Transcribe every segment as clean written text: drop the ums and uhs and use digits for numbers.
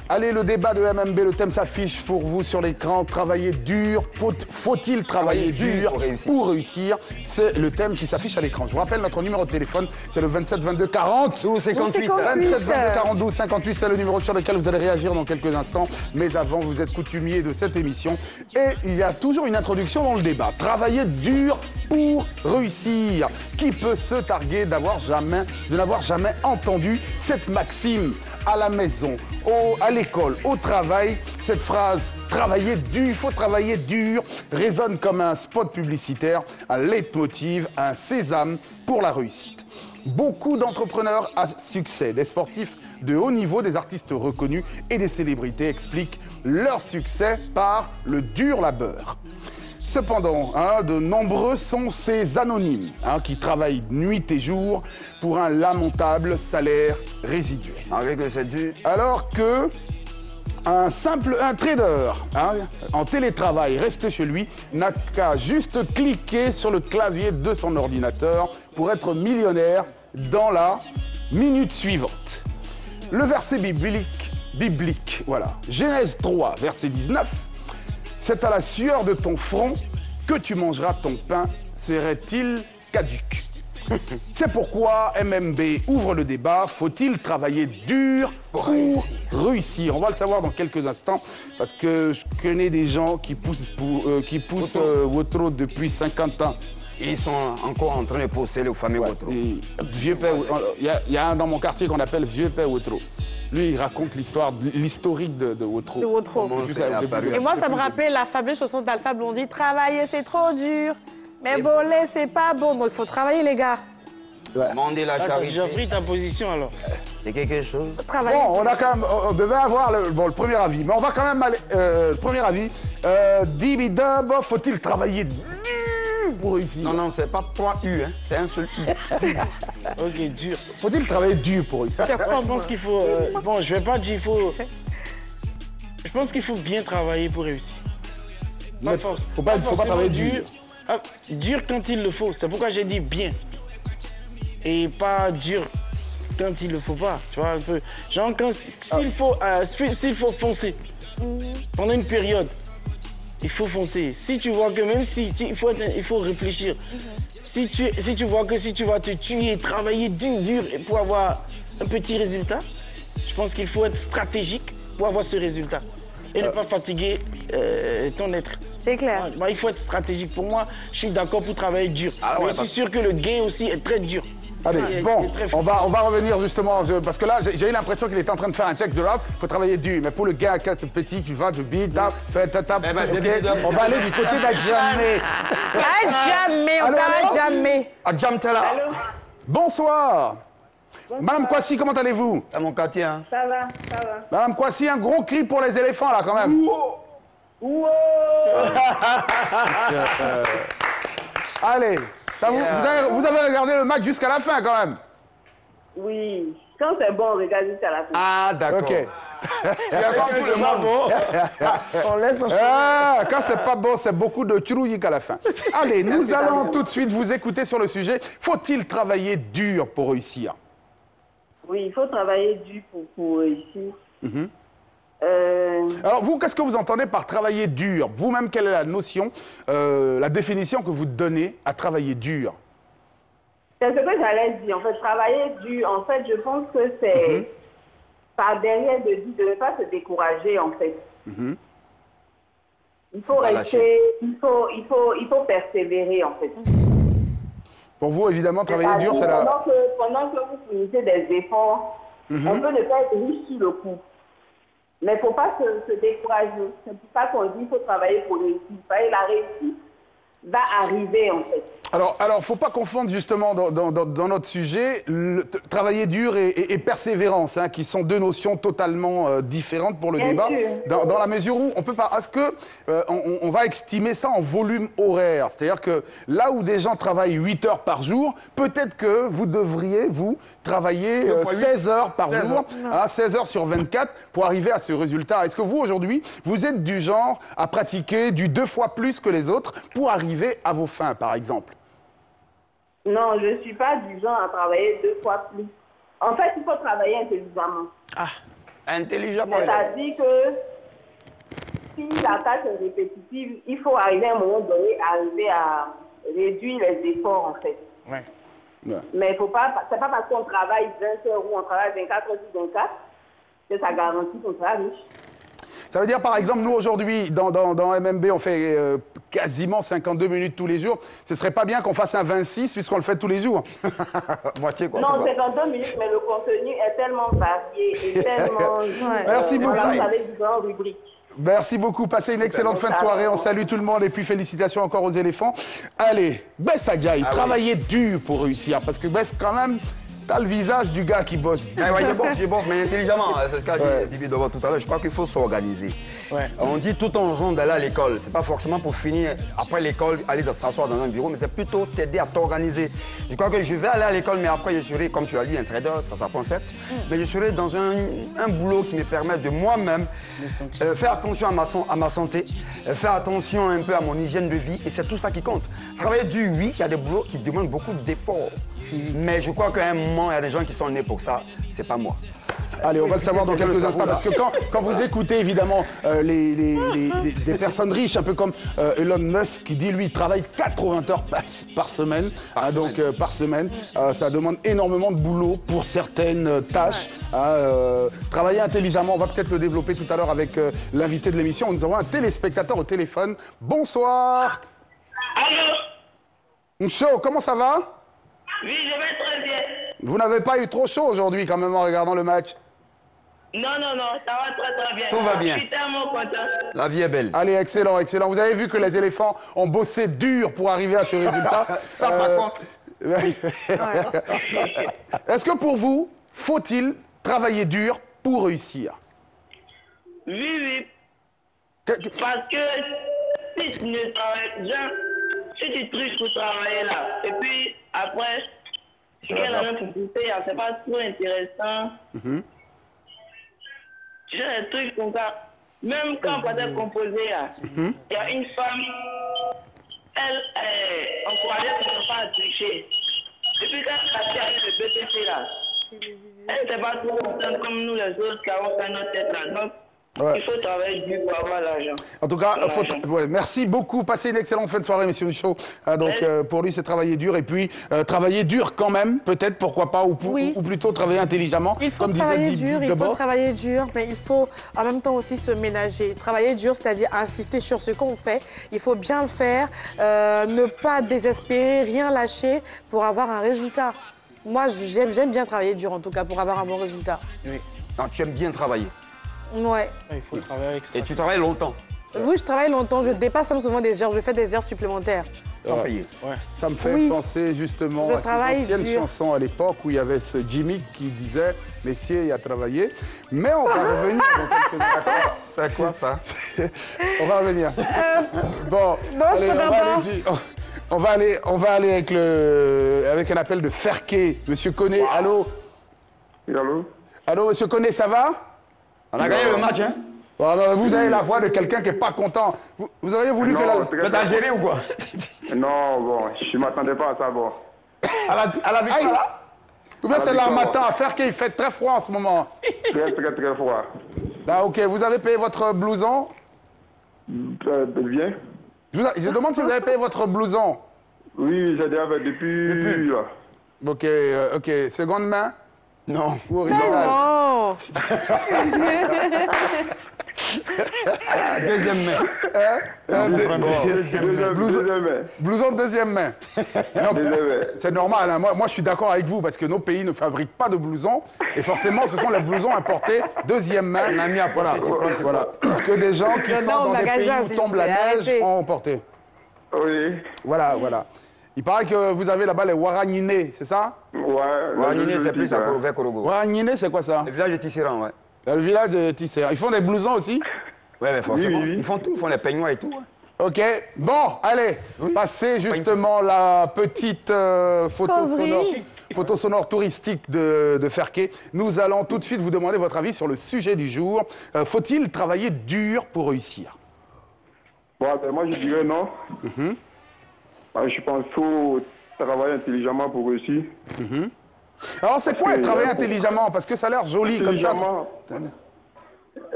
Allez, le débat de MMB, le thème s'affiche pour vous sur l'écran. Travailler dur, faut-il travailler dur pour réussir? C'est le thème qui s'affiche à l'écran. Je vous rappelle notre numéro de téléphone, c'est le 27 22 40 12 58. 27 22 40 12 58, c'est le numéro sur lequel vous allez réagir dans quelques instants. Mais avant, vous êtes coutumier de cette émission et il y a toujours une introduction dans le débat. Travailler dur pour réussir. Qui peut se targuer de n'avoir jamais entendu cette maxime à la maison, à l'école, au travail? Cette phrase « travailler dur, il faut travailler dur » résonne comme un spot publicitaire, un leitmotiv, un sésame pour la réussite. Beaucoup d'entrepreneurs à succès, des sportifs de haut niveau, des artistes reconnus et des célébrités expliquent leur succès par le dur labeur. Cependant, de nombreux sont ces anonymes qui travaillent nuit et jour pour un lamentable salaire résiduel. Alors que un trader en télétravail resté chez lui n'a qu'à juste cliquer sur le clavier de son ordinateur pour être millionnaire dans la minute suivante. Le verset biblique, voilà, Genèse 3, verset 19. C'est à la sueur de ton front que tu mangeras ton pain, serait-il caduc? C'est pourquoi MMB ouvre le débat. Faut-il travailler dur pour réussir? On va le savoir dans quelques instants parce que je connais des gens qui poussent Wotro depuis 50 ans. Ils sont encore en train de pousser le fameux Wotro. Il y a un dans mon quartier qu'on appelle Vieux Père Wotro. Lui, il raconte l'historique de Wotro. De Wotro. Et moi, ça me rappelait la fameuse chanson d'Alpha Blondy. Travailler, c'est trop dur. Mais voler, c'est pas bon. Donc, il faut travailler, les gars. Demander la charité. J'ai pris ta position, alors. C'est quelque chose. Travailler. Bon, on devait avoir le premier avis. Mais on va quand même aller... le premier avis. Dibidub, faut-il travailler dur pour réussir? Non, c'est pas 3 U, c'est un seul U. Ok, dur. Faut-il travailler dur pour réussir? Je pense qu'il faut... bon, je vais pas dire il faut... Je pense qu'il faut bien travailler pour réussir. Faut pas travailler dur. Dur quand il le faut. C'est pourquoi j'ai dit bien. Et pas dur quand il le faut pas. Tu vois, un peu. Genre, s'il faut foncer pendant une période, il faut foncer. Si tu vois que même si il faut réfléchir. Si tu vois que si tu vas te tuer, travailler dur pour avoir un petit résultat, je pense qu'il faut être stratégique pour avoir ce résultat. Et ne pas fatiguer ton être. C'est clair. Il faut être stratégique. Pour moi, je suis d'accord pour travailler dur. Mais je suis sûr que le gain aussi est très dur. Allez, bon, on va revenir justement, parce que là, j'ai eu l'impression qu'il était en train de faire un sexe de rap. Il faut travailler dur. Mais pour le gars petit qui va de beat, on va aller du côté d'Adjamé. Adjamé, on parle jamais. Adjamtala. Bonsoir. Madame Kwasi, comment allez-vous? C'est mon quartier, Ça va. Madame Kwasi, un gros cri pour les éléphants, là, quand même. Wow. Allez, vous avez regardé le match jusqu'à la fin, quand même. Oui. Quand c'est bon, on regarde jusqu'à la fin. Ah, d'accord. Ok. C'est comme tout le monde. On laisse Quand c'est pas bon, c'est beaucoup de tchourouïk à la fin. Allez, nous allons tout de suite vous écouter sur le sujet. Faut-il travailler dur pour réussir? Oui, il faut travailler dur pour réussir. Alors vous, qu'est-ce que vous entendez par travailler dur? Vous-même, quelle est la notion, la définition que vous donnez à travailler dur? C'est ce que j'allais dire. En fait, travailler dur, en fait, je pense que c'est par derrière de ne pas se décourager, en fait. Il faut rester, il faut persévérer, en fait. Pour vous, évidemment, travailler dur, c'est la... Pendant que vous finissez des efforts, on peut ne pas être riche sur le coup. Mais il ne faut pas se décourager. C'est pour ça qu'on dit qu'il faut travailler pour réussir. La réussite va arriver, en fait. Alors, il ne faut pas confondre justement dans notre sujet travailler dur et persévérance, qui sont deux notions totalement différentes pour le débat. Dans la mesure où on peut pas, est-ce que on va estimer ça en volume horaire? C'est-à-dire que là où des gens travaillent 8 heures par jour, peut-être que vous devriez, vous, travailler 16 heures par jour, 16 heures sur 24 pour arriver à ce résultat. Est-ce que vous, aujourd'hui, vous êtes du genre à pratiquer du 2 fois plus que les autres pour arriver à vos fins, par exemple? Non, je ne suis pas du genre à travailler 2 fois plus. En fait, il faut travailler intelligemment. Ah, intelligemment. C'est-à-dire que si la tâche est répétitive, il faut arriver à un moment donné, arriver à réduire les efforts, en fait. Ouais. Ouais. Mais il faut pas, c'est pas parce qu'on travaille 20 heures ou on travaille 24 heures sur 24 que ça garantit qu'on sera riche. Ça veut dire, par exemple, nous, aujourd'hui, dans MMB, on fait quasiment 52 minutes tous les jours. Ce serait pas bien qu'on fasse un 26, puisqu'on le fait tous les jours. Moitié, quoi. Non, 52 minutes, mais le contenu est tellement varié et tellement... Merci beaucoup. Voilà, avec différentes rubriques. Merci beaucoup. Passez une excellente fin de soirée. On salue tout le monde et puis félicitations encore aux éléphants. Allez, Bess Agaï, travaillez dur pour réussir. Parce que Bess, quand même, t'as le visage du gars qui bosse. Je bosse, mais intelligemment. C'est ce qu'a dit David Dovo tout à l'heure. Je crois qu'il faut s'organiser. Ouais. On dit tout en genre d'aller à l'école. C'est pas forcément pour finir après l'école, aller s'asseoir dans un bureau, mais c'est plutôt t'aider à t'organiser. Je crois que je vais aller à l'école, mais après je serai, comme tu as dit, un trader, ça s'apprend certes, mais je serai dans un boulot qui me permet de moi-même faire attention à ma santé, faire attention un peu à mon hygiène de vie, et c'est tout ça qui compte. Travailler dur, oui, il y a des boulots qui demandent beaucoup d'efforts, mais je crois qu'à un moment, il y a des gens qui sont nés pour ça, c'est pas moi. Allez, on va le savoir dans quelques instants, parce que quand vous écoutez évidemment des personnes riches, un peu comme Elon Musk, qui dit lui, il travaille 80 heures par semaine, par semaine, ça demande énormément de boulot pour certaines tâches. Travailler intelligemment, on va peut-être le développer tout à l'heure avec l'invité de l'émission. Nous avons un téléspectateur au téléphone. Bonsoir. Allô. Chaud, comment ça va? Oui, je vais très bien. Vous n'avez pas eu trop chaud aujourd'hui quand même en regardant le match? Non, ça va très bien. Tout va bien. Je suis tellement content. La vie est belle. Allez, excellent, excellent. Vous avez vu que les éléphants ont bossé dur pour arriver à ce résultat. Ça, par contre. Est-ce que pour vous, faut-il travailler dur pour réussir? Oui. Parce que si tu ne travailles bien, si tu triches pour travailler là, et puis après, tu gagnes la même publicité, c'est pas trop intéressant. Tu as des trucs comme ça. Même quand on va composer là, il y a une femme, elle encourageait son enfant à tricher. Et puis quand elle a le BPC là, elle n'était pas trop contente comme nous les autres qui avons fait notre tête là. Donc, il faut travailler dur pour avoir l'argent. En tout cas, merci beaucoup. Passez une excellente fin de soirée, messieurs Michaud. Pour lui, c'est travailler dur. Et puis, travailler dur quand même, peut-être, pourquoi pas, ou plutôt travailler intelligemment. Il faut travailler dur, mais il faut en même temps aussi se ménager. Travailler dur, c'est-à-dire insister sur ce qu'on fait. Il faut bien le faire, ne pas désespérer, rien lâcher pour avoir un résultat. Moi, j'aime bien travailler dur, en tout cas, pour avoir un bon résultat. Oui. Non, tu aimes bien travailler. Ouais. Il faut travailler avec ça. Et tu travailles longtemps? Oui, je travaille longtemps. Je dépasse souvent des heures. Je fais des heures supplémentaires. Sans payer. Ouais. Ça me fait penser justement à cette ancienne chanson à l'époque où il y avait ce Jimmy qui disait « Messieurs, il a travaillé ». Mais on va revenir dans quelques instants. C'est quoi ça? On va revenir. Bon, non, allez, on va aller avec un appel de Ferké. Monsieur Koné, allô? Oui, allô? Allô, monsieur Koné, ça va? On a gagné le match, hein? Vous avez la voix de quelqu'un qui n'est pas content. Vous auriez voulu que la... T'as géré ou quoi? Non, bon, je ne m'attendais pas à ça, bon. À la victoire, là? Ou bien c'est l'Armatan à faire qu'il fait très froid en ce moment. Très froid. Ah, ok, vous avez payé votre blouson? Bien. Je demande si vous avez payé votre blouson. Oui, j'ai déjà fait depuis là. Ok, seconde main? Non. Ou original? Non. Deuxième main. Deuxième main. Blouson de deuxième main. C'est normal, hein. Moi, je suis d'accord avec vous parce que nos pays ne fabriquent pas de blousons et forcément, ce sont les blousons importés deuxième main. On a mis à porter. Voilà. Que des gens qui sont dans des pays où tombe la neige ont porté. Oui. Voilà. Il paraît que vous avez là-bas les Waragniné, c'est ça? Ouais. Waragniné, c'est plus vers Korogo. Waragniné, c'est quoi ça? Le village de Tisserand, ouais. Le village de Tisserand. Ils font des blousons aussi? Ouais, mais forcément. Oui. Ils font tout, ils font les peignoirs et tout. Hein. Ok, bon, allez, passez justement la petite photo sonore touristique de Ferké. Nous allons tout de suite vous demander votre avis sur le sujet du jour. Faut-il travailler dur pour réussir? Bon, moi je dirais non. Je pense qu'il faut travailler intelligemment pour réussir. Alors, c'est quoi travailler intelligemment? Parce que ça a l'air joli comme ça.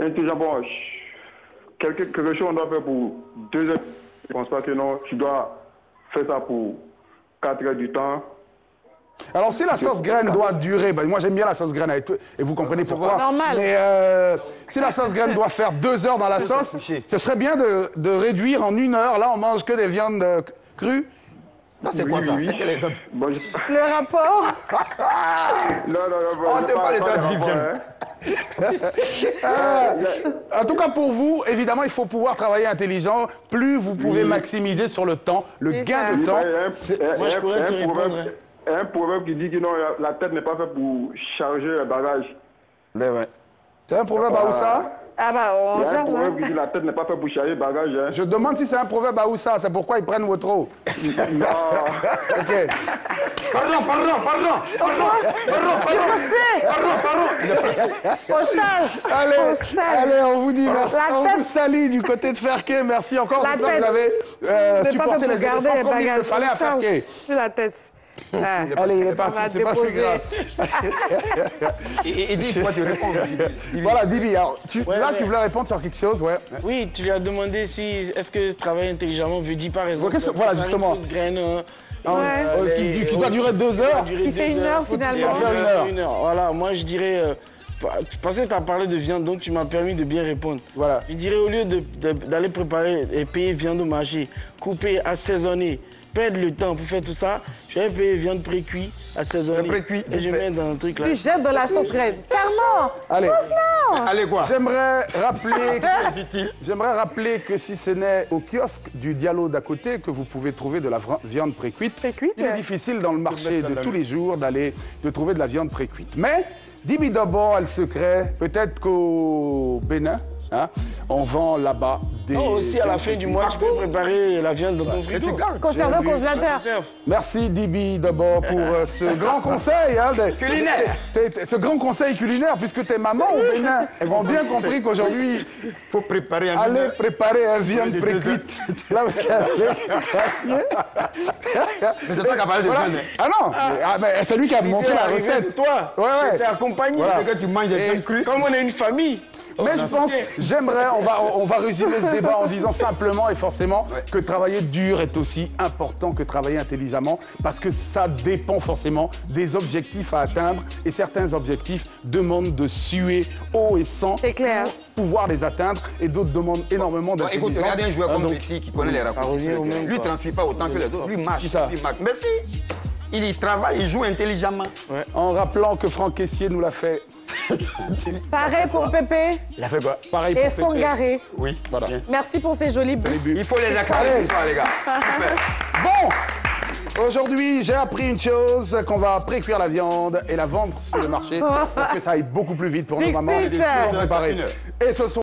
Intelligemment, quelque chose on doit faire pour 2 heures. Je ne pense pas que non, tu dois faire ça pour 4 heures du temps. Alors, si la sauce graine doit durer, ben, moi j'aime bien la sauce graine avec tout, et vous comprenez pourquoi. Normal. Mais si la sauce graine doit faire 2 heures dans la sauce, ce serait bien de réduire en 1 heure. Là, on mange que des viandes crues. Non, c'est quoi ça? C'est quel exemple? Bon, Le rapport? non, On te parle de toi, En tout cas, pour vous, évidemment, il faut pouvoir travailler intelligent. Plus vous pouvez maximiser sur le temps, le gain de temps. Moi, je pourrais te répondre. Un proverbe qui dit que non, la tête n'est pas faite pour charger le bagage. Mais ouais. C'est un proverbe à Oussa? Ah bah, on Il y a un change. proverbe qui dit que la tête n'est pas faite pour charger le bagage. Hein. Je demande si c'est un proverbe à Oussa. C'est pourquoi ils prennent votre eau. Non. OK. Pardon. On change. Allez, on vous dit merci. La On tête. vous salue du côté de Ferquet. Merci encore. La J'espère que tête. vous avez Mais pas supporté pour les garder les éléphants comme il le bagages. fallait à On change. Ferquet. Sur la tête. Ah. Allez, il est On parti. va C'est pas plus déposer. grave. Et dis, pourquoi tu réponds? Voilà, Dibi. Alors, tu voulais répondre sur quelque chose, ouais. Oui, tu lui as demandé si est-ce que travailler intelligemment veut dire par exemple. Voilà, justement. Une sauce graine, Qui doit durer 2 heures. Qui fait 1 heure finalement. faire 1 heure. 1 heure. Voilà, moi je dirais. Parce que tu as parlé de viande, donc tu m'as permis de bien répondre. Voilà. Je dirais au lieu d'aller préparer et payer viande au marché, couper, assaisonner, perdre le temps pour faire tout ça, je vais payer viande pré-cuit, assaisonner. Pré-cuit, et je mets dans un truc là. Tu jettes dans la sauce graine. Carrément. Allez. Allez, quoi? J'aimerais rappeler que si ce n'est au kiosque du Diallo d'à côté que vous pouvez trouver de la viande pré-cuite, il est difficile dans le marché de tous les jours de trouver de la viande pré-cuite. Mais, Dibi Dobo a le secret, peut-être qu'au Bénin, hein, on vend là-bas des... Non, aussi à la fin du mois, tu peux préparer la viande dans ton frigo. Conservé au congélateur. Merci Dibi Dobo pour ce grand conseil. Hein, Culinaire. Ce grand conseil culinaire, puisque tes mamans au Bénin ont bien compris qu'aujourd'hui, Il faut préparer un allez préparer un viande pré-cuite. Là, vous savez. Mais c'est toi qui as parlé de Voilà. viande. Ah non, mais c'est lui qui a montré la recette. Toi, Ouais. c'est accompagné. Voilà. Que tu manges des viandes crues. Comme on est une famille. Mais je pense, on va résumer ce débat en disant simplement et forcément que travailler dur est aussi important que travailler intelligemment parce que ça dépend forcément des objectifs à atteindre et certains objectifs demandent de suer eau et sang C'est clair. pour pouvoir les atteindre et d'autres demandent énormément d'intelligence. Écoute, regardez un joueur comme donc, Messi qui connaît les raccourcis. revient au même, Lui, il ne quoi. transpire pas autant que les autres. Lui, marche. Qui ça? Lui, marche. Mais si, il y travaille, il joue intelligemment. en rappelant que Franck Caissier nous l'a fait. Pareil pour Pépé Il a fait quoi? Pareil et pour Pépé. Sangaré. Oui. Voilà. Merci pour ces jolis buts. Il faut les acclamer ce soir, les gars. Bon, aujourd'hui, j'ai appris une chose, qu'on va pré-cuire la viande et la vendre sur le marché pour que ça aille beaucoup plus vite pour nos mamans Dixit. pour préparer. Et ce soir,